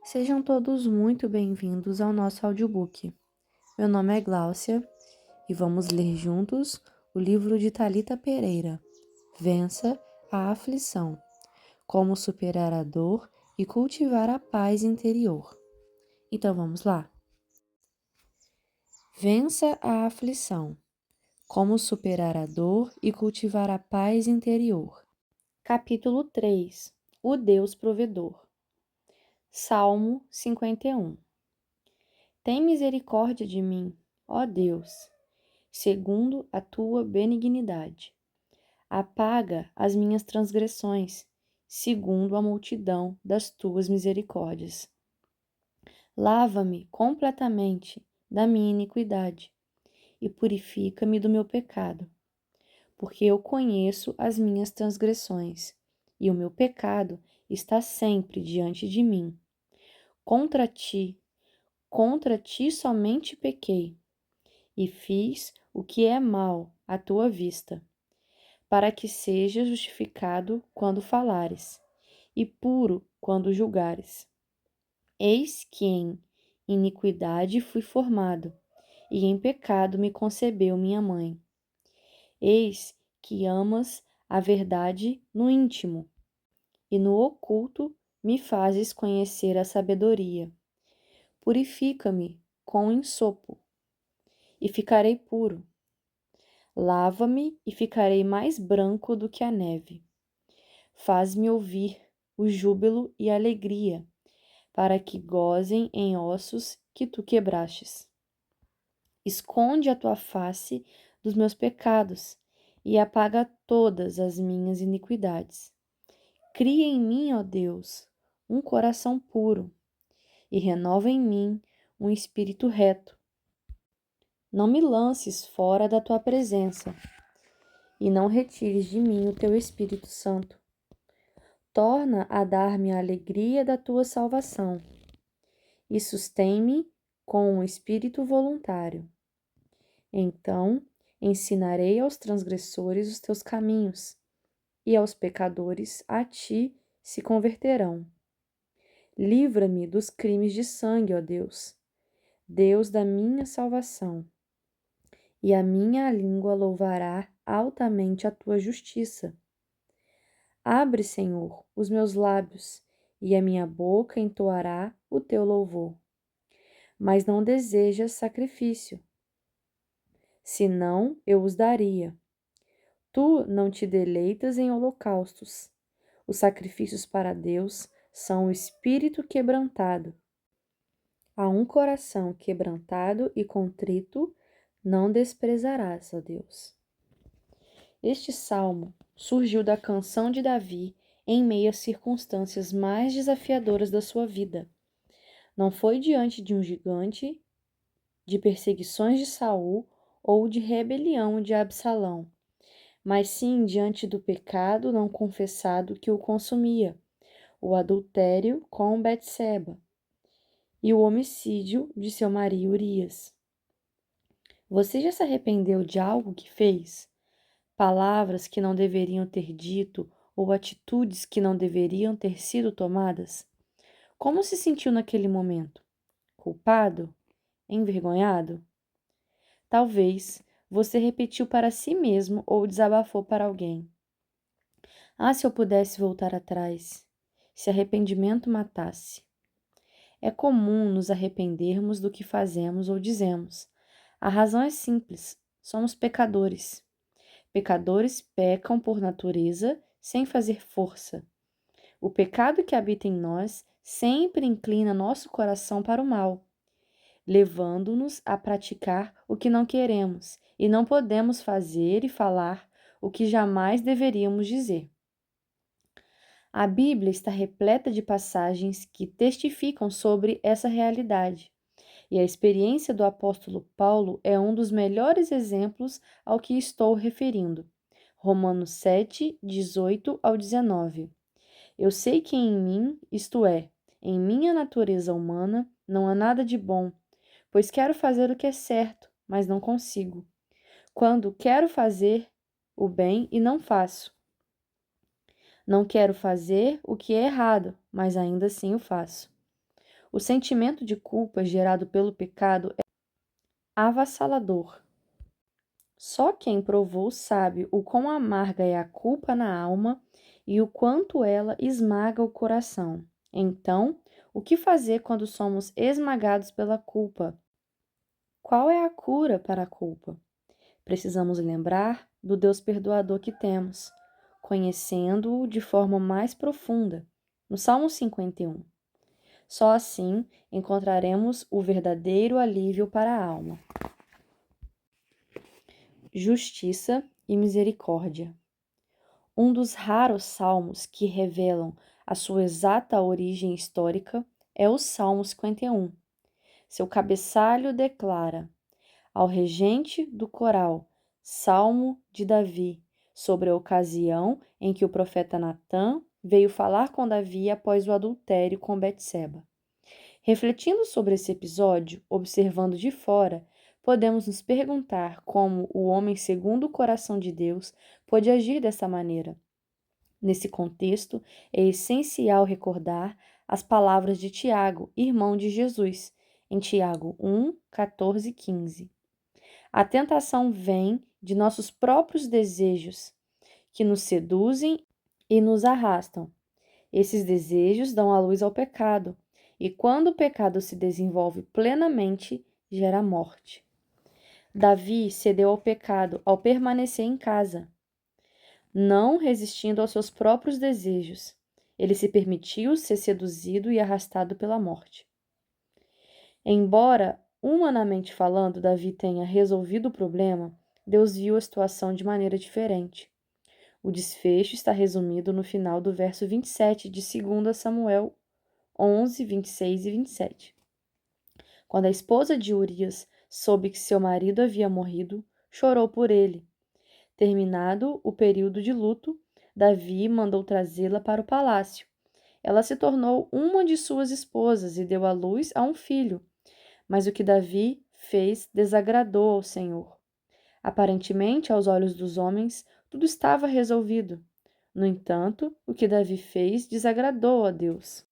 Sejam todos muito bem-vindos ao nosso audiobook. Meu nome é Gláucia e vamos ler juntos o livro de Thalita Pereira, Vença a Aflição, Como Superar a Dor e Cultivar a Paz Interior. Então vamos lá? Vença a aflição, como superar a dor e cultivar a paz interior. Capítulo 3. O Deus Provedor. Salmo 51. Tem misericórdia de mim, ó Deus, segundo a tua benignidade. Apaga as minhas transgressões, segundo a multidão das tuas misericórdias. Lava-me completamente da minha iniquidade e purifica-me do meu pecado, porque eu conheço as minhas transgressões e o meu pecado está sempre diante de mim. Contra ti somente pequei e fiz o que é mal à tua vista, para que sejas justificado quando falares, e puro quando julgares. Eis que em iniquidade fui formado, e em pecado me concebeu minha mãe. Eis que amas a verdade no íntimo, e no oculto me fazes conhecer a sabedoria. Purifica-me com ensopo, e ficarei puro. Lava-me e ficarei mais branco do que a neve. Faz-me ouvir o júbilo e a alegria, para que gozem em ossos que tu quebrastes. Esconde a tua face dos meus pecados e apaga todas as minhas iniquidades. Cria em mim, ó Deus, um coração puro e renova em mim um espírito reto. Não me lances fora da tua presença e não retires de mim o teu Espírito Santo. Torna a dar-me a alegria da tua salvação e sustém-me com um espírito voluntário. Então ensinarei aos transgressores os teus caminhos, e aos pecadores a ti se converterão. Livra-me dos crimes de sangue, ó Deus, Deus da minha salvação, e a minha língua louvará altamente a tua justiça. Abre, Senhor, os meus lábios, e a minha boca entoará o teu louvor. Mas não desejas sacrifício, senão eu os daria. Tu não te deleitas em holocaustos. Os sacrifícios para Deus são o espírito quebrantado. A um coração quebrantado e contrito não desprezarás, ó Deus. Este salmo surgiu da canção de Davi em meio às circunstâncias mais desafiadoras da sua vida. Não foi diante de um gigante, de perseguições de Saul ou de rebelião de Absalão, mas sim diante do pecado não confessado que o consumia, o adultério com Betseba e o homicídio de seu marido Urias. Você já se arrependeu de algo que fez? Palavras que não deveriam ter dito ou atitudes que não deveriam ter sido tomadas? Como se sentiu naquele momento? Culpado? Envergonhado? Talvez você repetiu para si mesmo ou desabafou para alguém. Ah, se eu pudesse voltar atrás, se arrependimento matasse. É comum nos arrependermos do que fazemos ou dizemos. A razão é simples: somos pecadores. Pecadores pecam por natureza, sem fazer força. O pecado que habita em nós sempre inclina nosso coração para o mal, levando-nos a praticar o que não queremos e não podemos fazer e falar o que jamais deveríamos dizer. A Bíblia está repleta de passagens que testificam sobre essa realidade, e a experiência do apóstolo Paulo é um dos melhores exemplos ao que estou referindo. Romanos 7, 18 ao 19. Eu sei que em mim, isto é, em minha natureza humana, não há nada de bom, pois quero fazer o que é certo, mas não consigo. Quando quero fazer o bem e não faço. Não quero fazer o que é errado, mas ainda assim o faço. O sentimento de culpa gerado pelo pecado é avassalador. Só quem provou sabe o quão amarga é a culpa na alma e o quanto ela esmaga o coração. Então, o que fazer quando somos esmagados pela culpa? Qual é a cura para a culpa? Precisamos lembrar do Deus perdoador que temos, conhecendo-o de forma mais profunda. No Salmo 51. Só assim encontraremos o verdadeiro alívio para a alma. Justiça e misericórdia. Um dos raros salmos que revelam a sua exata origem histórica é o Salmo 51. Seu cabeçalho declara: ao regente do coral, Salmo de Davi, sobre a ocasião em que o profeta Natã veio falar com Davi após o adultério com Betseba. Refletindo sobre esse episódio, observando de fora, podemos nos perguntar como o homem segundo o coração de Deus pôde agir dessa maneira. Nesse contexto, é essencial recordar as palavras de Tiago, irmão de Jesus, em Tiago 1, 14 e 15. A tentação vem de nossos próprios desejos, que nos seduzem e nos arrastam. Esses desejos dão à luz ao pecado, e quando o pecado se desenvolve plenamente, gera morte. Davi cedeu ao pecado ao permanecer em casa, não resistindo aos seus próprios desejos. Ele se permitiu ser seduzido e arrastado pela morte. Embora, humanamente falando, Davi tenha resolvido o problema, Deus viu a situação de maneira diferente. O desfecho está resumido no final do verso 27 de 2 Samuel 11, 26 e 27. Quando a esposa de Urias soube que seu marido havia morrido, chorou por ele. Terminado o período de luto, Davi mandou trazê-la para o palácio. Ela se tornou uma de suas esposas e deu à luz a um filho. Mas o que Davi fez desagradou ao Senhor. Aparentemente, aos olhos dos homens, tudo estava resolvido. No entanto, o que Davi fez desagradou a Deus.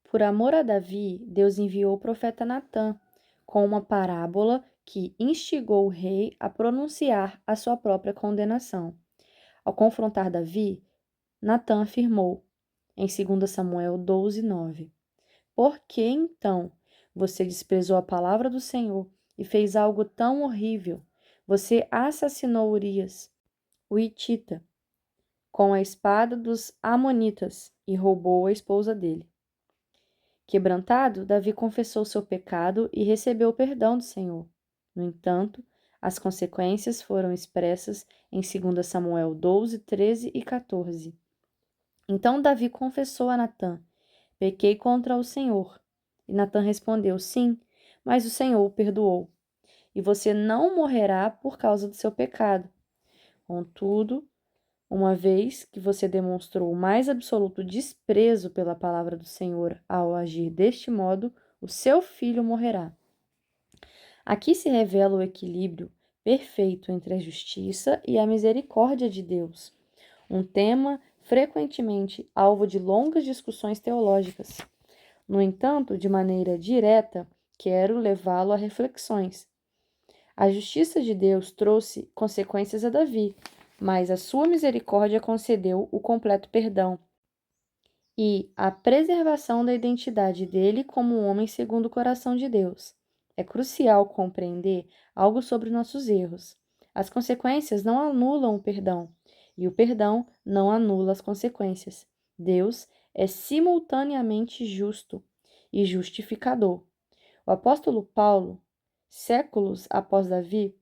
Por amor a Davi, Deus enviou o profeta Natã com uma parábola que instigou o rei a pronunciar a sua própria condenação. Ao confrontar Davi, Natã afirmou, em 2 Samuel 12, 9: por que, então, você desprezou a palavra do Senhor e fez algo tão horrível? Você assassinou Urias, o hitita, com a espada dos amonitas e roubou a esposa dele. Quebrantado, Davi confessou seu pecado e recebeu o perdão do Senhor. No entanto, as consequências foram expressas em 2 Samuel 12, 13 e 14. Então Davi confessou a Natã: pequei contra o Senhor. E Natã respondeu: sim, mas o Senhor o perdoou. E você não morrerá por causa do seu pecado. Contudo, uma vez que você demonstrou o mais absoluto desprezo pela palavra do Senhor ao agir deste modo, o seu filho morrerá. Aqui se revela o equilíbrio perfeito entre a justiça e a misericórdia de Deus, um tema frequentemente alvo de longas discussões teológicas. No entanto, de maneira direta, quero levá-lo a reflexões. A justiça de Deus trouxe consequências a Davi, mas a sua misericórdia concedeu o completo perdão e a preservação da identidade dele como um homem segundo o coração de Deus. É crucial compreender algo sobre nossos erros. As consequências não anulam o perdão, e o perdão não anula as consequências. Deus é simultaneamente justo e justificador. O apóstolo Paulo, séculos após Davi,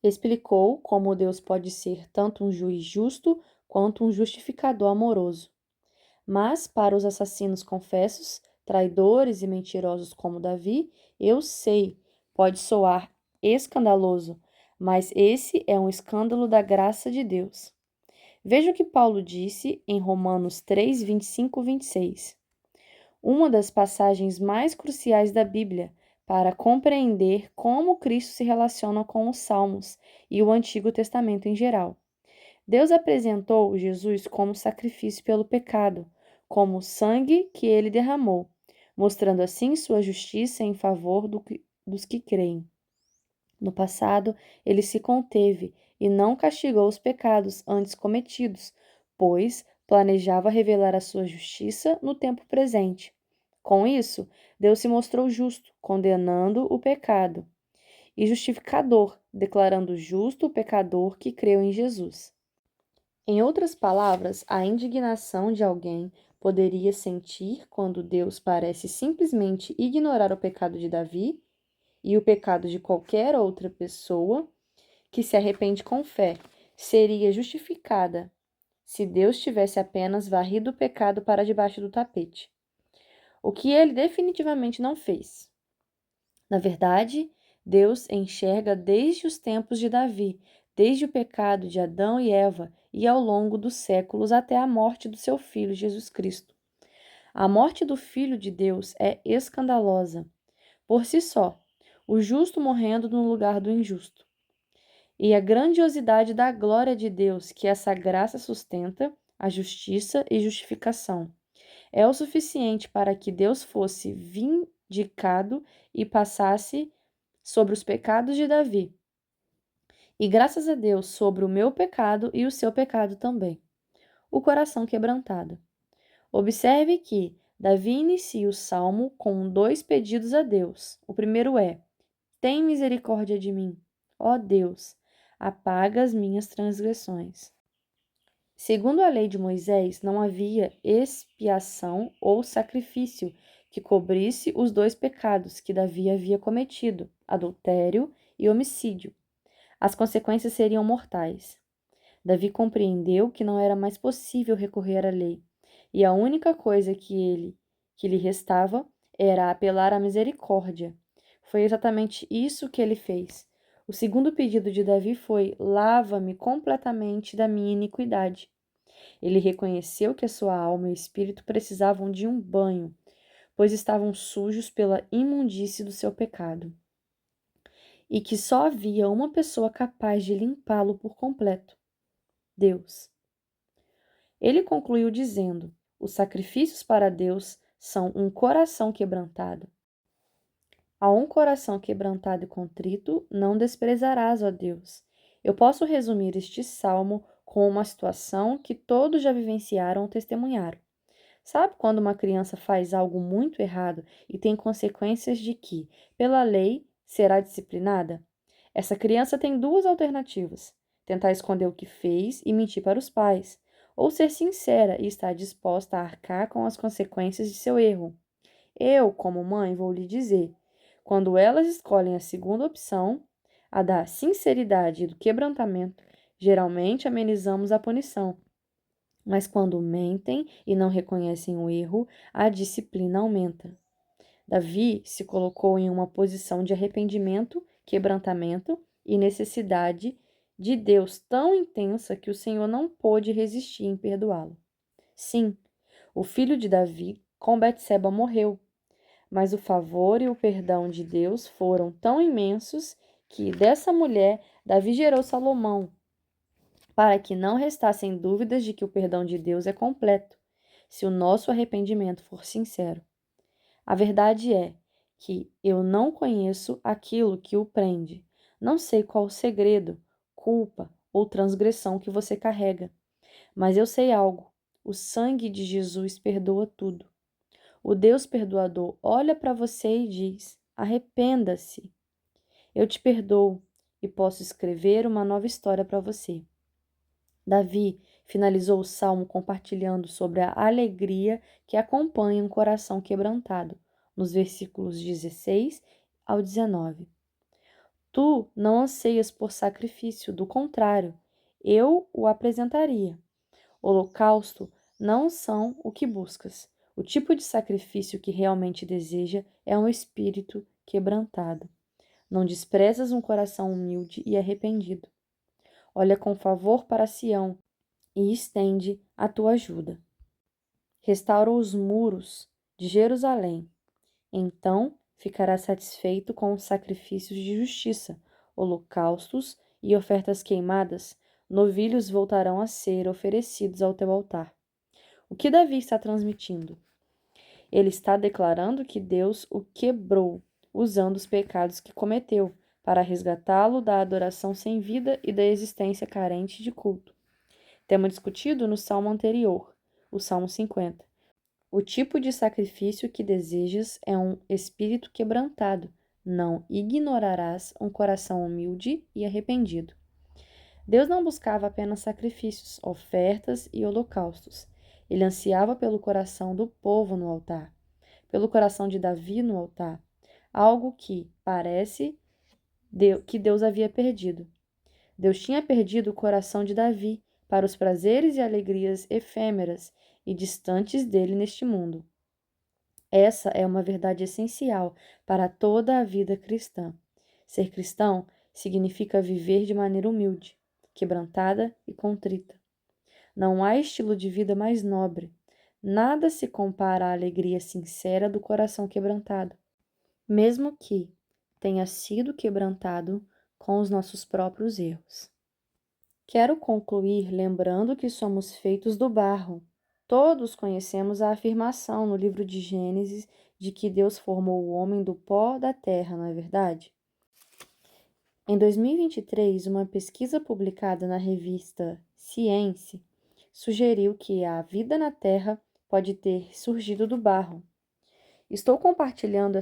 explicou como Deus pode ser tanto um juiz justo quanto um justificador amoroso. Mas, para os assassinos confessos, traidores e mentirosos como Davi, eu sei, pode soar escandaloso, mas esse é um escândalo da graça de Deus. Veja o que Paulo disse em Romanos 3, 25 e 26. Uma das passagens mais cruciais da Bíblia para compreender como Cristo se relaciona com os Salmos e o Antigo Testamento em geral. Deus apresentou Jesus como sacrifício pelo pecado, como o sangue que ele derramou, mostrando assim sua justiça em favor dos que creem. No passado, ele se conteve e não castigou os pecados antes cometidos, pois planejava revelar a sua justiça no tempo presente. Com isso, Deus se mostrou justo, condenando o pecado, e justificador, declarando justo o pecador que creu em Jesus. Em outras palavras, a indignação de alguém poderia sentir quando Deus parece simplesmente ignorar o pecado de Davi e o pecado de qualquer outra pessoa que se arrepende com fé seria justificada se Deus tivesse apenas varrido o pecado para debaixo do tapete, o que ele definitivamente não fez. Na verdade, Deus enxerga desde os tempos de Davi, desde o pecado de Adão e Eva e ao longo dos séculos até a morte do seu filho Jesus Cristo. A morte do Filho de Deus é escandalosa por si só, o justo morrendo no lugar do injusto. E a grandiosidade da glória de Deus que essa graça sustenta, a justiça e justificação, é o suficiente para que Deus fosse vindicado e passasse sobre os pecados de Davi. E graças a Deus sobre o meu pecado e o seu pecado também. O coração quebrantado. Observe que Davi inicia o salmo com dois pedidos a Deus. O primeiro é: tem misericórdia de mim, ó Deus, apaga as minhas transgressões. Segundo a lei de Moisés, não havia expiação ou sacrifício que cobrisse os dois pecados que Davi havia cometido, adultério e homicídio. As consequências seriam mortais. Davi compreendeu que não era mais possível recorrer à lei, e a única coisa que lhe restava era apelar à misericórdia. Foi exatamente isso que ele fez. O segundo pedido de Davi foi: lava-me completamente da minha iniquidade. Ele reconheceu que a sua alma e espírito precisavam de um banho, pois estavam sujos pela imundície do seu pecado, e que só havia uma pessoa capaz de limpá-lo por completo: Deus. Ele concluiu dizendo: os sacrifícios para Deus são um coração quebrantado. A um coração quebrantado e contrito não desprezarás, ó Deus. Eu posso resumir este salmo com uma situação que todos já vivenciaram ou testemunharam. Sabe quando uma criança faz algo muito errado e tem consequências de que, pela lei, será disciplinada? Essa criança tem duas alternativas: tentar esconder o que fez e mentir para os pais, ou ser sincera e estar disposta a arcar com as consequências de seu erro. Eu, como mãe, vou lhe dizer: quando elas escolhem a segunda opção, a da sinceridade e do quebrantamento, geralmente amenizamos a punição. Mas quando mentem e não reconhecem o erro, a disciplina aumenta. Davi se colocou em uma posição de arrependimento, quebrantamento e necessidade de Deus tão intensa que o Senhor não pôde resistir em perdoá-lo. Sim, o filho de Davi, com Betseba, morreu, mas o favor e o perdão de Deus foram tão imensos que dessa mulher Davi gerou Salomão, para que não restassem dúvidas de que o perdão de Deus é completo, se o nosso arrependimento for sincero. A verdade é que eu não conheço aquilo que o prende. Não sei qual o segredo, culpa ou transgressão que você carrega. Mas eu sei algo: o sangue de Jesus perdoa tudo. O Deus perdoador olha para você e diz: arrependa-se. Eu te perdoo e posso escrever uma nova história para você. Davi finalizou o salmo compartilhando sobre a alegria que acompanha um coração quebrantado, nos versículos 16 ao 19. Tu não anseias por sacrifício, do contrário, eu o apresentaria. Holocausto não são o que buscas. O tipo de sacrifício que realmente deseja é um espírito quebrantado. Não desprezas um coração humilde e arrependido. Olha com favor para Sião e estende a tua ajuda. Restaura os muros de Jerusalém. Então ficará satisfeito com os sacrifícios de justiça, holocaustos e ofertas queimadas. Novilhos voltarão a ser oferecidos ao teu altar. O que Davi está transmitindo? Ele está declarando que Deus o quebrou, usando os pecados que cometeu, para resgatá-lo da adoração sem vida e da existência carente de culto. Tema discutido no salmo anterior, o Salmo 50. O tipo de sacrifício que desejas é um espírito quebrantado. Não ignorarás um coração humilde e arrependido. Deus não buscava apenas sacrifícios, ofertas e holocaustos. Ele ansiava pelo coração do povo no altar, pelo coração de Davi no altar, algo que parece que Deus havia perdido. Deus tinha perdido o coração de Davi para os prazeres e alegrias efêmeras e distantes dele neste mundo. Essa é uma verdade essencial para toda a vida cristã. Ser cristão significa viver de maneira humilde, quebrantada e contrita. Não há estilo de vida mais nobre. Nada se compara à alegria sincera do coração quebrantado, mesmo que tenha sido quebrantado com os nossos próprios erros. Quero concluir lembrando que somos feitos do barro. Todos conhecemos a afirmação no livro de Gênesis de que Deus formou o homem do pó da terra, não é verdade? Em 2023, uma pesquisa publicada na revista Science sugeriu que a vida na Terra pode ter surgido do barro. Estou compartilhando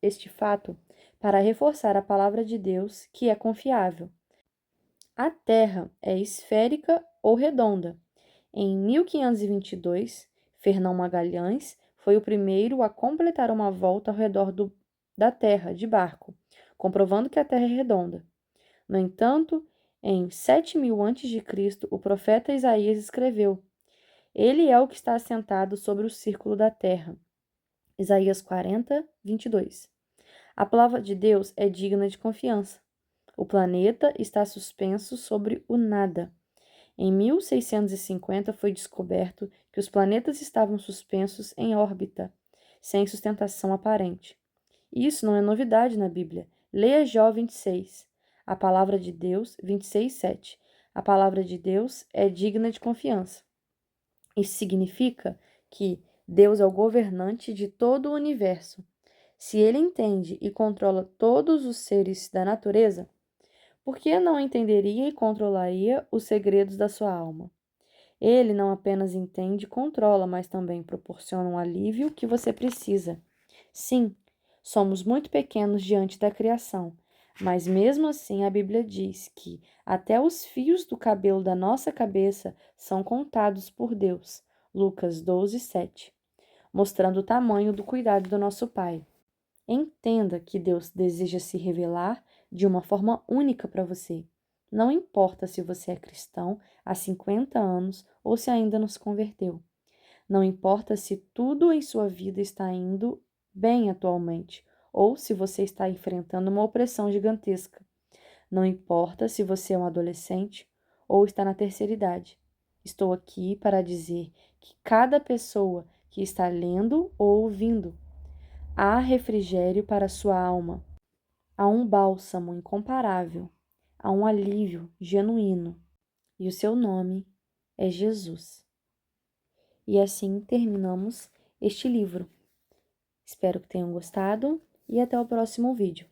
este fato para reforçar a palavra de Deus, que é confiável. A Terra é esférica ou redonda. Em 1522, Fernão Magalhães foi o primeiro a completar uma volta ao redor da Terra de barco, comprovando que a Terra é redonda. No entanto, em 7000 a.C., o profeta Isaías escreveu: Ele é o que está assentado sobre o círculo da terra. Isaías 40, 22. A palavra de Deus é digna de confiança. O planeta está suspenso sobre o nada. Em 1650 foi descoberto que os planetas estavam suspensos em órbita, sem sustentação aparente. Isso não é novidade na Bíblia. Leia Jó 26. A palavra de Deus, 26, 7. A palavra de Deus é digna de confiança. Isso significa que Deus é o governante de todo o universo. Se ele entende e controla todos os seres da natureza, por que não entenderia e controlaria os segredos da sua alma? Ele não apenas entende e controla, mas também proporciona um alívio que você precisa. Sim, somos muito pequenos diante da criação, mas mesmo assim a Bíblia diz que até os fios do cabelo da nossa cabeça são contados por Deus. Lucas 12, 7, mostrando o tamanho do cuidado do nosso Pai. Entenda que Deus deseja se revelar de uma forma única para você. Não importa se você é cristão há 50 anos ou se ainda não se converteu. Não importa se tudo em sua vida está indo bem atualmente ou se você está enfrentando uma opressão gigantesca. Não importa se você é um adolescente ou está na terceira idade. Estou aqui para dizer que cada pessoa que está lendo ou ouvindo, há refrigério para sua alma, há um bálsamo incomparável, há um alívio genuíno, e o seu nome é Jesus. E assim terminamos este livro. Espero que tenham gostado e até o próximo vídeo.